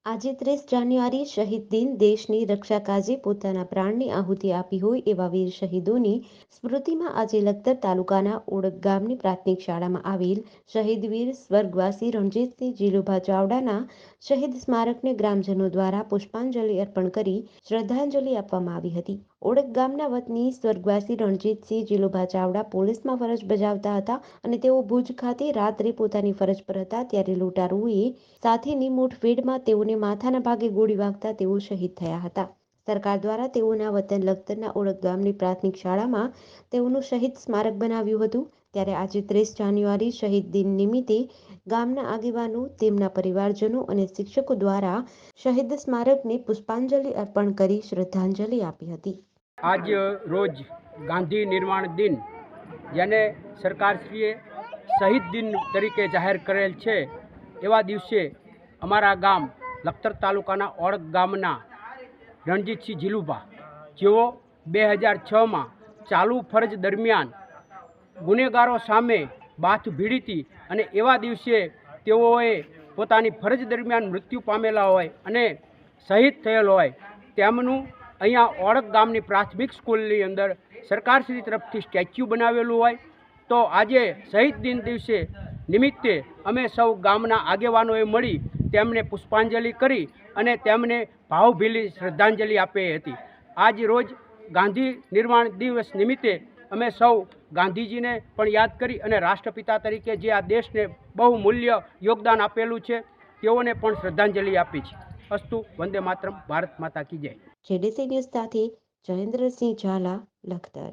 આજે 30 જાન્યુઆરી શહીદ દિન દેશની રક્ષા કાજે પોતાના પ્રાણની આહુતિ આપી હોય એવા વીર શહીદોની સ્મૃતિમાં આજે લખતર તાલુકાના ઓળક ગામની પ્રાથમિક શાળામાં આવેલ શહીદ વીર સ્વર્ગવાસી રણજીતસિંહ જીલુભા ચાવડાના શહીદ સ્મારકને ગ્રામજનો દ્વારા પુષ્પાંજલિ અર્પણ કરી શ્રદ્ધાંજલિ આપવામાં આવી હતી. ઓળક ગામના વતની સ્વર્ગવાસી રણજીતસિંહ જીલુભા ચાવડા પોલીસમાં ફરજ બજાવતા હતા અને તેઓ ભુજ ખાતે રાત્રે પોતાની ફરજ પર હતા ત્યારે લૂંટારુઓએ સાથેની મુઠભેડમાં તેઓને માથાના ભાગે ગોળી વાગતા તેઓ શહીદ થયા હતા. સરકાર દ્વારા તેઓના વતન લખતરના ઓળક ગામની પ્રાથમિક શાળામાં તેઓનું શહીદ સ્મારક બનાવ્યું હતું. ત્યારે આજે 30 જાન્યુઆરી શહીદ દિન નિમિત્તે ગામના આગેવાનો, તેમના પરિવારજનો અને શિક્ષકો દ્વારા શહીદ સ્મારકને પુષ્પાંજલિ અર્પણ કરી શ્રદ્ધાંજલિ આપી હતી. આજ રોજ ગાંધી નિર્વાણ દિન, જેને સરકારશ્રીએ શહીદ દિન તરીકે જાહેર કરેલ છે, એવા દિવસે અમારા ગામ લખતર તાલુકાના ઓળક ગામના રણજીતસિંહ જીલુભા, જેઓ 2006માં ચાલુ ફરજ દરમિયાન ગુનેગારો સામે બાથ ભીડી હતી અને એવા દિવસે તેઓએ પોતાની ફરજ દરમિયાન મૃત્યુ પામેલા હોય અને શહીદ થયેલ હોય તેમનું અહીંયા ઓળક ગામની પ્રાથમિક સ્કૂલની અંદર સરકારશ્રી તરફથી સ્ટેચ્યુ બનાવેલું હોય. તો આજે શહીદ દિન દિવસે નિમિત્તે અમે સૌ ગામના આગેવાનોએ મળી તેમને પુષ્પાંજલિ કરી અને તેમને ભાવભીની શ્રદ્ધાંજલિ આપી હતી. આજ રોજ ગાંધી નિર્વાણ દિવસ નિમિત્તે અમે સૌ ગાંધીજીને પણ યાદ કરી અને રાષ્ટ્રપિતા તરીકે જે આ દેશને બહુમૂલ્ય યોગદાન આપેલું છે તેઓને પણ શ્રદ્ધાંજલિ આપી છે. અસ્તુ વંદે માતરમ. ભારત માતા કી જય. જેડીસી ન્યૂઝ સાથે જયેન્દ્રસિંહ ઝાલા, લખતર.